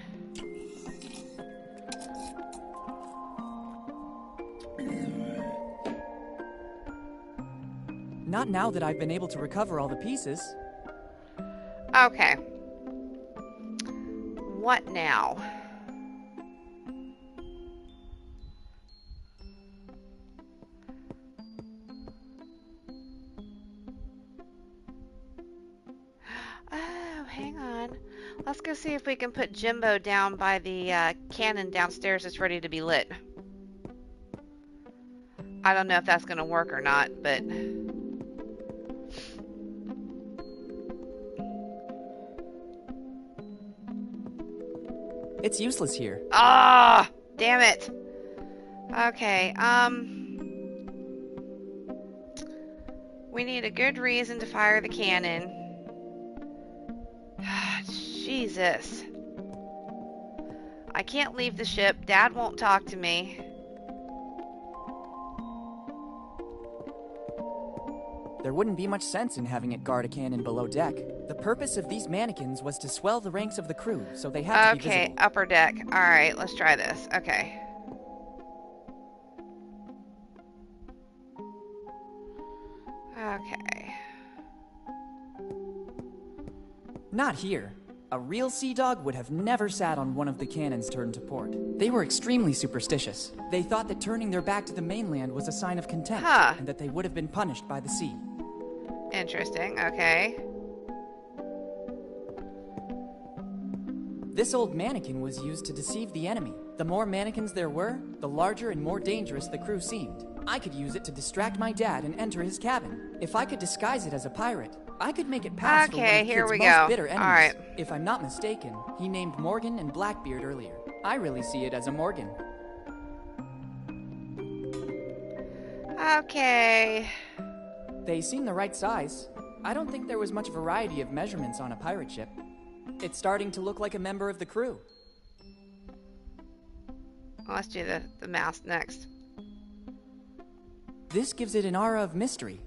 Not now that I've been able to recover all the pieces. Okay. What now? Oh, hang on. Let's go see if we can put Jimbo down by the cannon downstairs that's ready to be lit. I don't know if that's going to work or not, but... It's useless here. Ah, damn it. Okay, we need a good reason to fire the cannon. Jesus. I can't leave the ship. Dad won't talk to me. There wouldn't be much sense in having it guard a cannon below deck. The purpose of these mannequins was to swell the ranks of the crew, so they had to be visible. Okay, upper deck. Alright, let's try this. Okay. Okay. Not here. A real sea dog would have never sat on one of the cannons turned to port. They were extremely superstitious. They thought that turning their back to the mainland was a sign of contempt, and that they would have been punished by the sea. Interesting, okay. This old mannequin was used to deceive the enemy. The more mannequins there were, the larger and more dangerous the crew seemed. I could use it to distract my dad and enter his cabin. If I could disguise it as a pirate, I could make it pass for one of Kid's most bitter enemies. All right. If I'm not mistaken, he named Morgan and Blackbeard earlier. I really see it as a Morgan. Okay. They seem the right size. I don't think there was much variety of measurements on a pirate ship. It's starting to look like a member of the crew. Well, let's do the mast next. This gives it an aura of mystery.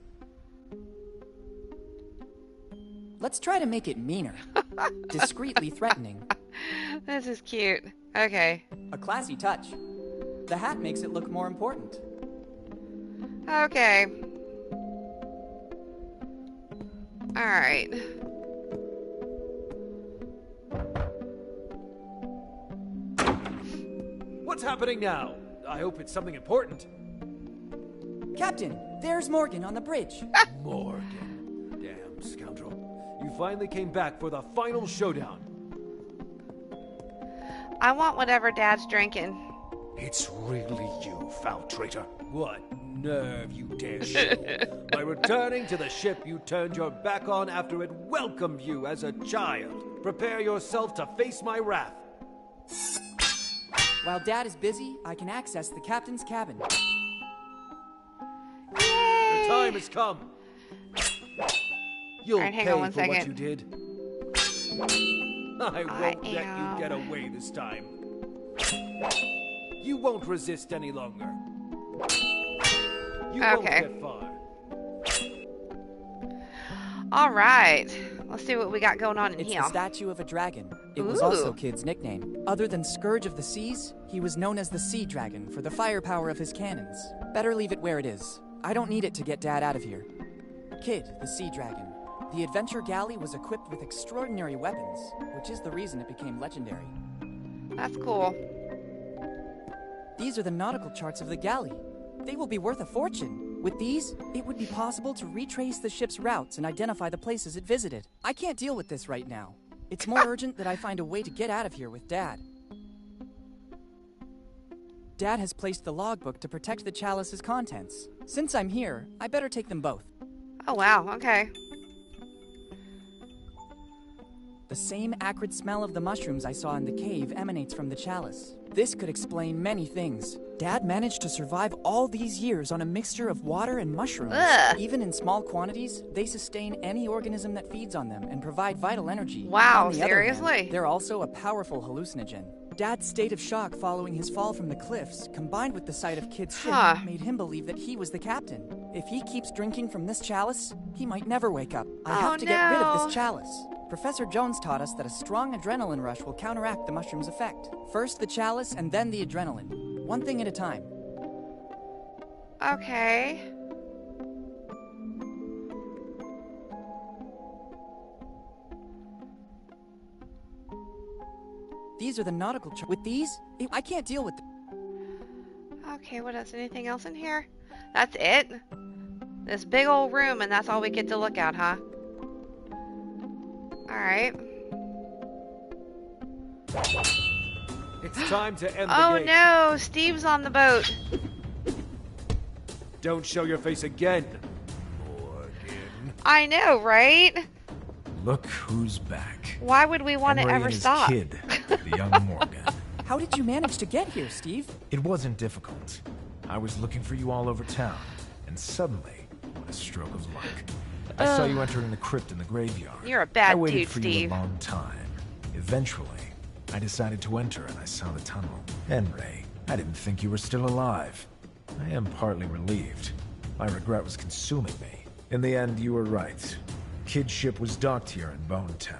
Let's try to make it meaner. Discreetly threatening. This is cute. Okay. A classy touch. The hat makes it look more important. Okay. Alright. What's happening now? I hope it's something important. Captain, there's Morgan on the bridge. Morgan. Damn scoundrel. You finally came back for the final showdown. I want whatever Dad's drinking. It's really you, foul traitor. What nerve you dare show. By returning to the ship you turned your back on after it welcomed you as a child. Prepare yourself to face my wrath. While Dad is busy, I can access the captain's cabin. Yay! The time has come. You'll Alright, hang pay on one for second. what you did. I won't let you get away this time. You won't resist any longer. You won't get far. Alright. Let's see what we got going on in It's here. the statue of a dragon. It was Ooh. also Kid's nickname. Other than Scourge of the Seas, he was known as the Sea Dragon for the firepower of his cannons. Better leave it where it is. I don't need it to get Dad out of here. Kid, the Sea Dragon. The adventure galley was equipped with extraordinary weapons, which is the reason it became legendary. That's cool. These are the nautical charts of the galley. They will be worth a fortune. With these, it would be possible to retrace the ship's routes and identify the places it visited. I can't deal with this right now. It's more urgent that I find a way to get out of here with Dad. Dad has placed the logbook to protect the chalice's contents. Since I'm here, I better take them both. Oh, wow. Okay. The same acrid smell of the mushrooms I saw in the cave emanates from the chalice. This could explain many things. Dad managed to survive all these years on a mixture of water and mushrooms. Ugh. Even in small quantities, they sustain any organism that feeds on them and provide vital energy. Wow, On the other hand, seriously? they're also a powerful hallucinogen. Dad's state of shock following his fall from the cliffs, combined with the sight of Kid's ship, Huh. made him believe that he was the captain. If he keeps drinking from this chalice, he might never wake up. I Oh, have to get rid of no. this chalice. Professor Jones taught us that a strong adrenaline rush will counteract the mushroom's effect. First the chalice and then the adrenaline. One thing at a time. Okay. These are the nautical charts. With these, I can't deal with Okay, what else? Anything else in here? That's it? This big old room, and that's all we get to look at, huh? Alright. It's time to end the Oh game. no! Steve's on the boat. Don't show your face again, Morgan. I know, right? Look who's back. Why would we want to Henry ever and his stop? kid, the young Morgan. How did you manage to get here, Steve? It wasn't difficult. I was looking for you all over town, and suddenly, what a stroke of luck. I saw you entering the crypt in the graveyard. You're a bad I waited dude, for Steve. you a long time. Eventually, I decided to enter and I saw the tunnel. Henry, I didn't think you were still alive. I am partly relieved. My regret was consuming me. In the end, you were right. Kid's ship was docked here in Bone Town.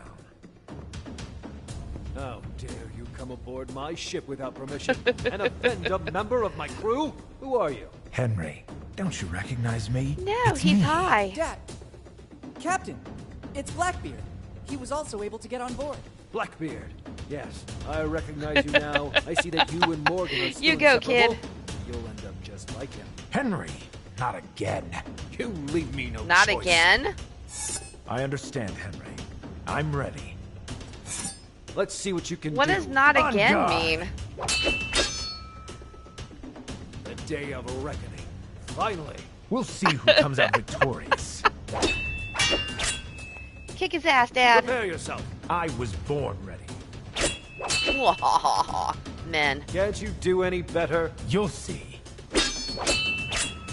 How dare you come aboard my ship without permission and offend a member of my crew? Who are you? Henry, don't you recognize me? No, It's he's me. high. Dad! Captain! It's Blackbeard. He was also able to get on board. Blackbeard. Yes, I recognize you now. I see that you and Morgan are still You go, inseparable. kid. You'll end up just like him. Henry, not again. You leave me no Not choice. again? I understand, Henry. I'm ready. Let's see what you can What do. does not On again guard. mean? The day of reckoning. Finally. We'll see who comes out victorious. Kick his ass, Dad. Prepare yourself. I was born ready. Men. Can't you do any better? You'll see.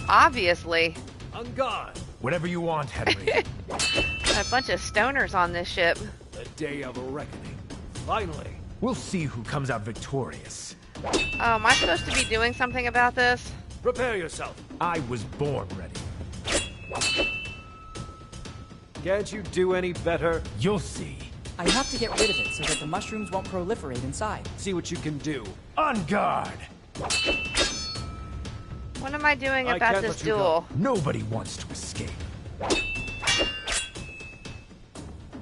Obviously. On guard. Whatever you want, Henry. A bunch of stoners on this ship. The day of reckoning. Finally. We'll see who comes out victorious. Oh, am I supposed to be doing something about this? Prepare yourself. I was born ready. Can't you do any better? You'll see. I have to get rid of it so that the mushrooms won't proliferate inside. See what you can do. On guard! What am I doing I about can't this let you go. duel? Nobody wants to escape.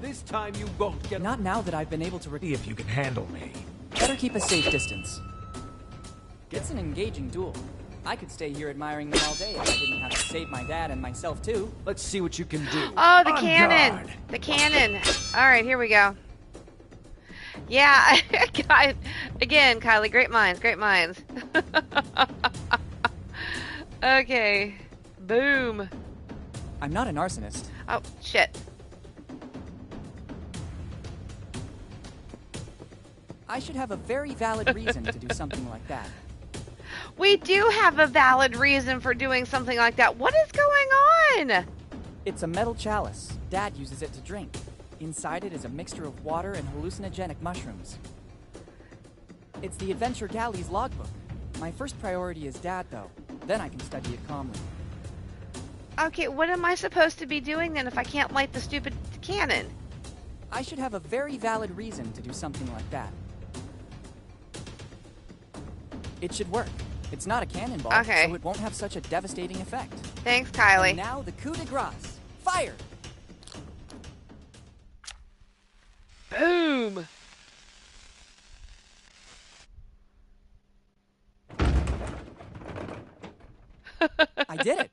This time you won't get... Not now that I've been able to See if you can handle me. Better keep a safe distance. It's an engaging duel. I could stay here admiring them all day if I didn't have to save my dad and myself too. Let's see what you can do. Oh, the cannon! The cannon! Alright, here we go. Yeah, again, Kylie, great minds, great minds. Okay. Boom. I'm not an arsonist. Oh, shit. I should have a very valid reason to do something like that. We do have a valid reason for doing something like that. What is going on? It's a metal chalice. Dad uses it to drink. Inside it is a mixture of water and hallucinogenic mushrooms. It's the Adventure Galley's logbook. My first priority is Dad, though. Then I can study it calmly. Okay, what am I supposed to be doing then if I can't light the stupid cannon? I should have a very valid reason to do something like that. It should work. It's not a cannonball, okay, so it won't have such a devastating effect. Thanks, Kylie. And now the coup de grace. Fire! Boom! I did it!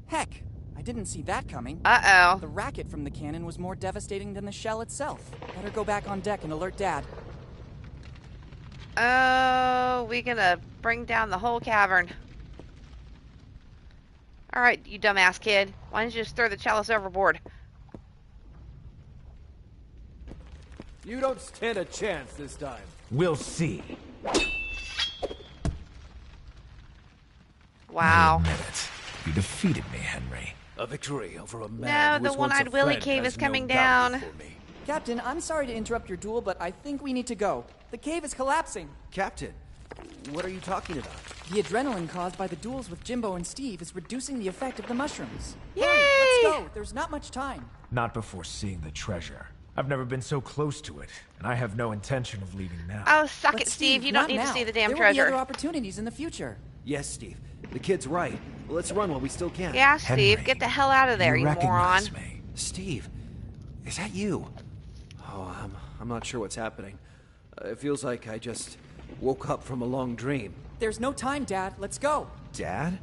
Heck, I didn't see that coming. Uh-oh. The racket from the cannon was more devastating than the shell itself. Better go back on deck and alert Dad. Oh, we gonna bring down the whole cavern. Alright, you dumbass kid. Why don't you just throw the chalice overboard? You don't stand a chance this time. We'll see. Wow. I admit it. You defeated me, Henry. A victory over a man No, the one-eyed Willy cave is coming down. Captain, I'm sorry to interrupt your duel, but I think we need to go. The cave is collapsing. Captain, what are you talking about? The adrenaline caused by the duels with Jimbo and Steve is reducing the effect of the mushrooms. Yay! Hurry, let's go. There's not much time. Not before seeing the treasure. I've never been so close to it, and I have no intention of leaving now. Oh, suck But it, Steve. You don't not need now. to see the damn There will be treasure. other opportunities in the future. Yes, Steve. The kid's right. Let's run while we still can. Yeah, Steve. Henry, Get the hell out of there, you moron. recognize me. Steve, is that you? Oh, I'm not sure what's happening. It feels like I just woke up from a long dream. There's no time, Dad. Let's go. Dad?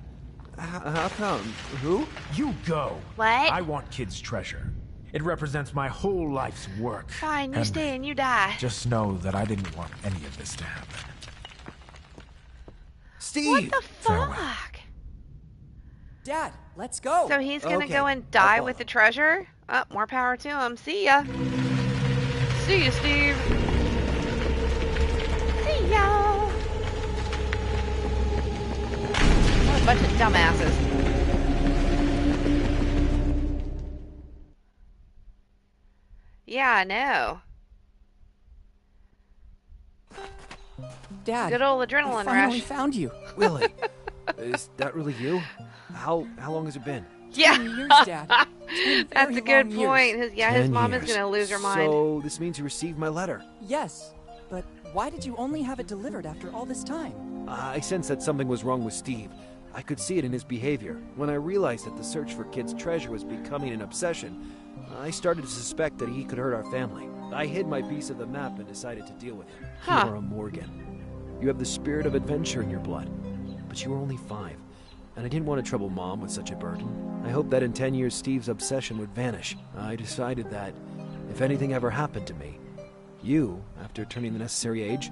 How come? Who? You go. What? I want Kid's treasure. It represents my whole life's work. Fine, you Henry, stay and you die. Just know that I didn't want any of this to happen. Steve! What the Farewell. fuck? Dad, let's go. So he's gonna Okay, go and die I'll with the follow. treasure? Oh, more power to him. See ya. See ya, Steve. See ya. What a bunch of dumbasses. Yeah, I know. Dad, Good old I adrenaline finally rush. found you. Willy, is that really you? How long has it been? 10 Yeah. years, Dad. 10 That's very a good long years. point. His 10 mom is years. gonna lose her mind. So this means you received my letter. Yes, but why did you only have it delivered after all this time? I sensed that something was wrong with Steve. I could see it in his behavior. When I realized that the search for Kid's treasure was becoming an obsession, I started to suspect that he could hurt our family. I hid my piece of the map and decided to deal with him. Huh. You are a Morgan. You have the spirit of adventure in your blood. But you were only 5, and I didn't want to trouble Mom with such a burden. I hoped that in 10 years Steve's obsession would vanish. I decided that if anything ever happened to me, you, after turning the necessary age,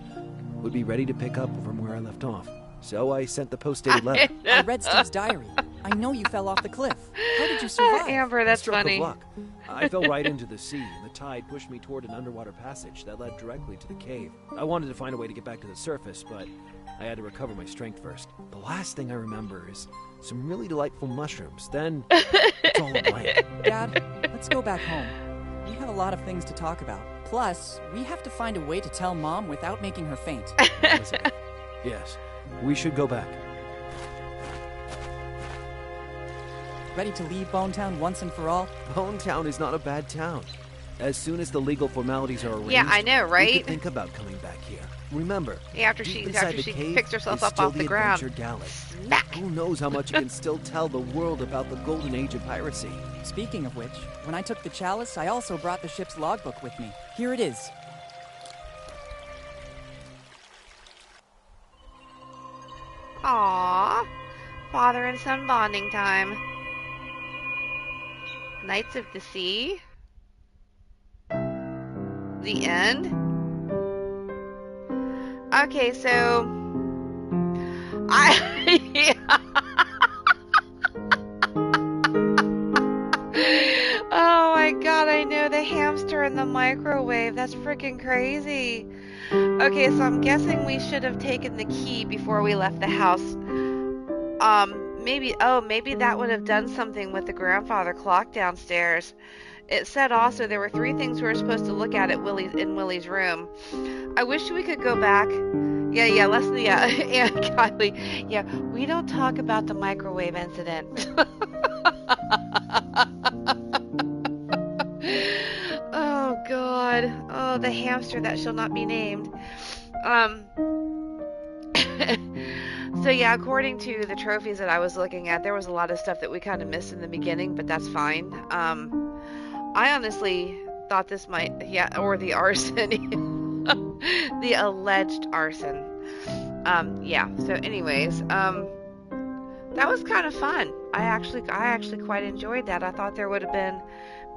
would be ready to pick up from where I left off. So I sent the post-dated letter. I read Steve's diary. I know you fell off the cliff. How did you survive? Amber, that's Stroke funny. of luck. I fell right into the sea, and the tide pushed me toward an underwater passage that led directly to the cave. I wanted to find a way to get back to the surface, but I had to recover my strength first. The last thing I remember is some really delightful mushrooms. Then it's all a blank. Dad, let's go back home. We have a lot of things to talk about. Plus, we have to find a way to tell Mom without making her faint. Elizabeth. Yes, we should go back. Ready to leave Bonetown once and for all? Bonetown is not a bad town. As soon as the legal formalities are arranged, yeah, I know, right? we could think about coming back here. Remember, after she picks herself up off the ground. Smack! Who knows how much it can still tell the world about the golden age of piracy. Speaking of which, when I took the chalice, I also brought the ship's logbook with me. Here it is. Aww. Father and son bonding time. Knights of the Sea. The end. Okay, so oh my god, I know, the hamster in the microwave. That's freaking crazy. Okay, so I'm guessing we should have taken the key before we left the house. Maybe that would have done something with the grandfather clock downstairs. It said also there were 3 things we were supposed to look at in Willy's room. I wish we could go back. And Kylie, yeah, we don't talk about the microwave incident. Oh god. Oh, the hamster that shall not be named. So yeah, according to the trophies that I was looking at, there was a lot of stuff that we kind of missed in the beginning, but that's fine. I honestly thought this might, or the arson, the alleged arson. So anyways, that was kind of fun. I actually quite enjoyed that. I thought there would have been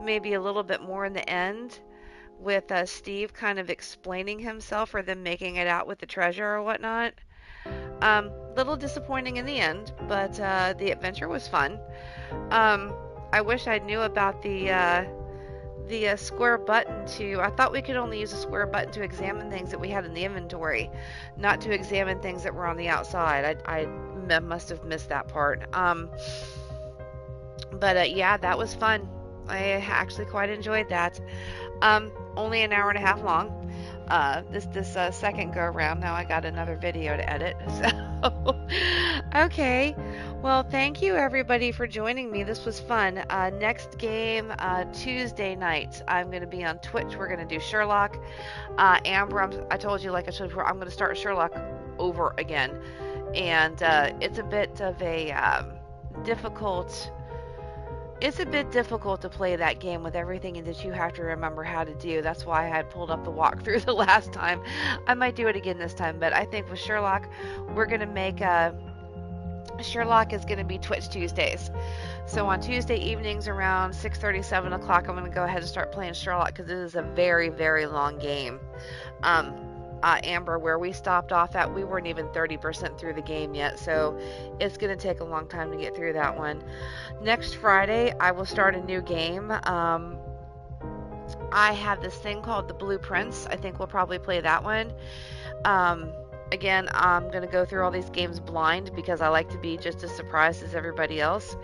maybe a little bit more in the end with Steve kind of explaining himself or them making it out with the treasure or whatnot. Little disappointing in the end, but the adventure was fun. I wish I knew about the square button I thought we could only use a square button to examine things that we had in the inventory, not to examine things that were on the outside. I must have missed that part. Yeah, that was fun. I actually quite enjoyed that. Only an hour and a half long. This second go around, now I got another video to edit. So, okay. Well, thank you everybody for joining me. This was fun. Next game, Tuesday night, I'm going to be on Twitch. We're going to do Sherlock. Amber, I told you, like I said before, I'm going to start Sherlock over again. And it's a bit of a difficult... It's a bit difficult to play that game with everything that you have to remember how to do. That's why I had pulled up the walkthrough the last time. I might do it again this time, but I think with Sherlock, we're going to make Sherlock is going to be Twitch Tuesdays. So on Tuesday evenings around 6:30, 7 o'clock, I'm going to go ahead and start playing Sherlock because it is a very, very long game. Amber, where we stopped off at, we weren't even 30% through the game yet, so it's going to take a long time to get through that one. Next Friday, I will start a new game. I have this thing called the Blueprints. I think we'll probably play that one. Again, I'm going to go through all these games blind because I like to be just as surprised as everybody else.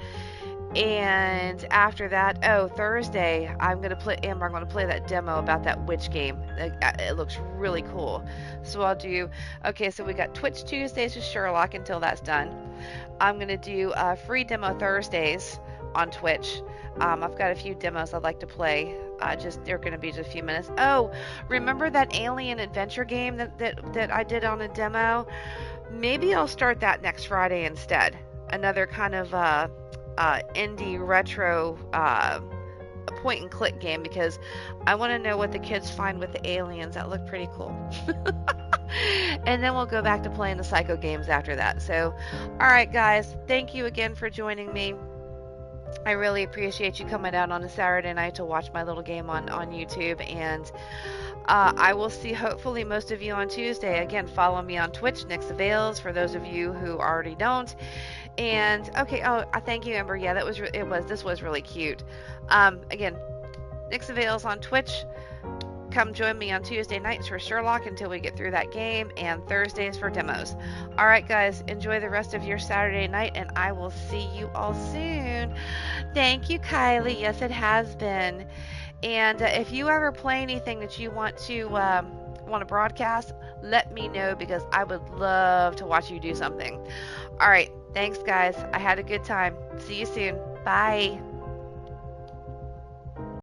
And after that, Thursday, I'm going to play that demo about that witch game. It looks really cool. So I'll do, so we got Twitch Tuesdays with Sherlock until that's done. I'm going to do free demo Thursdays on Twitch. I've got a few demos I'd like to play. They're going to be just a few minutes. Oh, remember that alien adventure game that I did on a demo? Maybe I'll start that next Friday instead. Another kind of indie retro point and click game, because I want to know what the kids find with the aliens. That look pretty cool. And then we'll go back to playing the Psycho games after that. So, alright guys, thank you again for joining me. I really appreciate you coming out on a Saturday night to watch my little game on YouTube, and I will see hopefully most of you on Tuesday. Again, follow me on Twitch, Nix Avails, for those of you who already don't. And thank you, Amber. Yeah, this was really cute. Again, Nix Avails on Twitch. Come join me on Tuesday nights for Sherlock until we get through that game, and Thursdays for demos. Alright guys, enjoy the rest of your Saturday night, and I will see you all soon. Thank you, Kylie. Yes, it has been. And if you ever play anything that you want to broadcast, let me know, because I would love to watch you do something. Alright, thanks guys. I had a good time. See you soon. Bye.